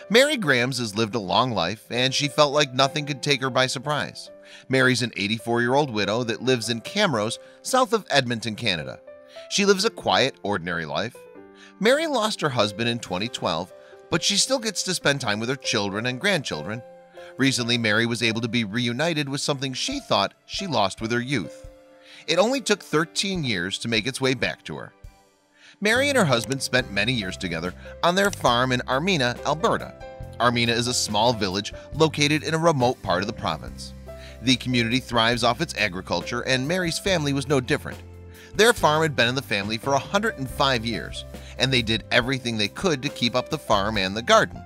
Mary Grams has lived a long life, and she felt like nothing could take her by surprise. Mary's an 84-year-old widow that lives in Camrose, south of Edmonton, Canada. She lives a quiet, ordinary life. Mary lost her husband in 2012, but she still gets to spend time with her children and grandchildren. Recently, Mary was able to be reunited with something she thought she lost with her youth. It only took 13 years to make its way back to her. Mary and her husband spent many years together on their farm in Armina, Alberta. Armina is a small village located in a remote part of the province. The community thrives off its agriculture, and Mary's family was no different. Their farm had been in the family for 105 years, and they did everything they could to keep up the farm and the garden.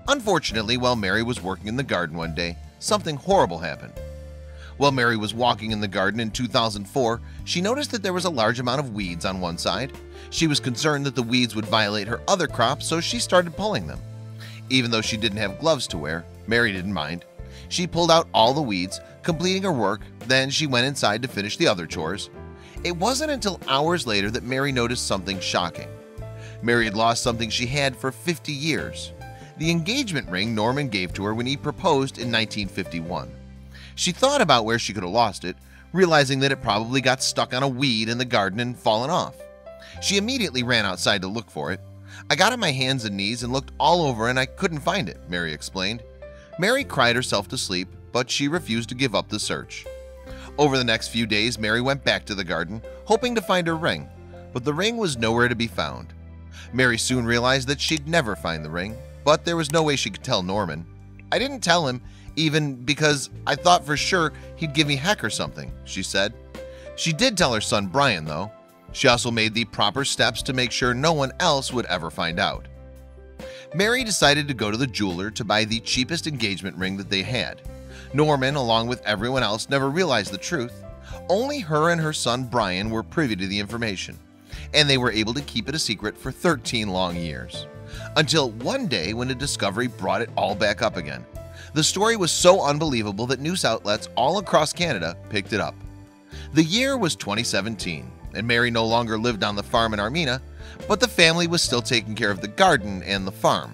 Unfortunately, while Mary was working in the garden one day, something horrible happened. While Mary was walking in the garden in 2004, she noticed that there was a large amount of weeds on one side. She was concerned that the weeds would violate her other crops, so she started pulling them. Even though she didn't have gloves to wear, Mary didn't mind. She pulled out all the weeds, completing her work. Then she went inside to finish the other chores. It wasn't until hours later that Mary noticed something shocking. Mary had lost something she had for 50 years. The engagement ring Norman gave to her when he proposed in 1951. She thought about where she could have lost it, realizing that it probably got stuck on a weed in the garden and fallen off. She immediately ran outside to look for it. "I got on my hands and knees and looked all over and I couldn't find it," Mary explained. Mary cried herself to sleep, but she refused to give up the search. Over the next few days, Mary went back to the garden, hoping to find her ring, but the ring was nowhere to be found. Mary soon realized that she'd never find the ring, but there was no way she could tell Norman. "I didn't tell him, even because I thought for sure he'd give me heck or something," she said. She did tell her son Brian, though. She also made the proper steps to make sure no one else would ever find out. Mary decided to go to the jeweler to buy the cheapest engagement ring that they had. Norman, along with everyone else, never realized the truth. Only her and her son Brian were privy to the information, and they were able to keep it a secret for 13 long years. Until one day when a discovery brought it all back up again. The story was so unbelievable that news outlets all across Canada picked it up. The year was 2017, and Mary no longer lived on the farm in Armina, but the family was still taking care of the garden and the farm.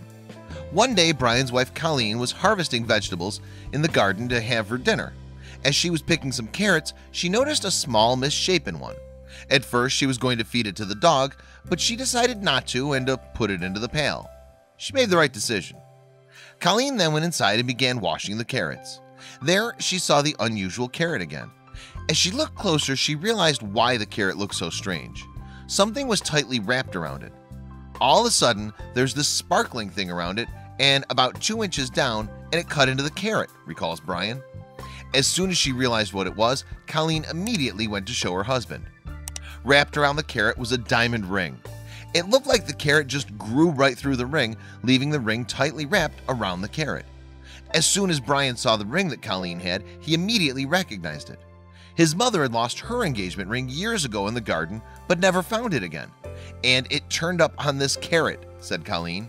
One day, Brian's wife Colleen was harvesting vegetables in the garden to have for dinner. As she was picking some carrots, she noticed a small misshapen one. At first, she was going to feed it to the dog, but she decided not to and to put it into the pail. She made the right decision. Colleen then went inside and began washing the carrots. There, she saw the unusual carrot again. As she looked closer, she realized why the carrot looked so strange. Something was tightly wrapped around it. All of a sudden, there's this sparkling thing around it and about 2 inches down, and it cut into the carrot, recalls Brian. As soon as she realized what it was, Colleen immediately went to show her husband. Wrapped around the carrot was a diamond ring. It looked like the carrot just grew right through the ring, leaving the ring tightly wrapped around the carrot. As soon as Brian saw the ring that Colleen had, he immediately recognized it. His mother had lost her engagement ring years ago in the garden, but never found it again. "And it turned up on this carrot," said Colleen.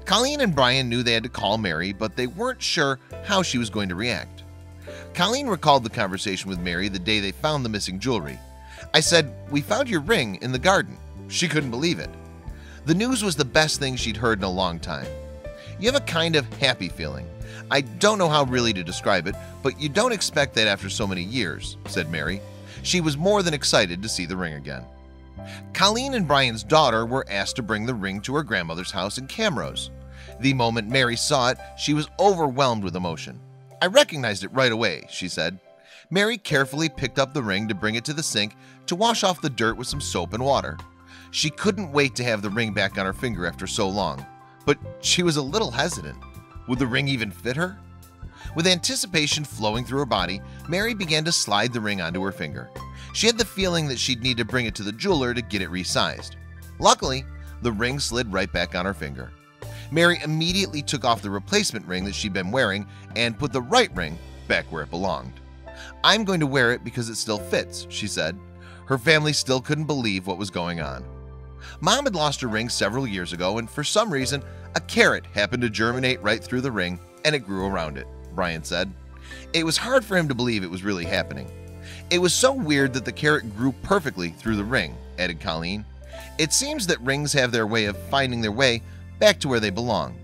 Colleen and Brian knew they had to call Mary, but they weren't sure how she was going to react. Colleen recalled the conversation with Mary the day they found the missing jewelry. "I said, 'We found your ring in the garden.' She couldn't believe it." The news was the best thing she'd heard in a long time. You have a kind of happy feeling. I don't know how really to describe it, but you don't expect that after so many years, said Mary. She was more than excited to see the ring again. Colleen and Brian's daughter were asked to bring the ring to her grandmother's house in Camrose. The moment Mary saw it, she was overwhelmed with emotion. "I recognized it right away," she said. Mary carefully picked up the ring to bring it to the sink to wash off the dirt with some soap and water. She couldn't wait to have the ring back on her finger after so long, but she was a little hesitant. Would the ring even fit her? With anticipation flowing through her body, Mary began to slide the ring onto her finger. She had the feeling that she'd need to bring it to the jeweler to get it resized. Luckily, the ring slid right back on her finger. Mary immediately took off the replacement ring that she'd been wearing and put the right ring back where it belonged. "I'm going to wear it because it still fits," she said. Her family still couldn't believe what was going on. Mom had lost her ring several years ago, and for some reason, a carrot happened to germinate right through the ring and it grew around it, Brian said. It was hard for him to believe it was really happening. It was so weird that the carrot grew perfectly through the ring," added Colleen. "It seems that rings have their way of finding their way back to where they belong."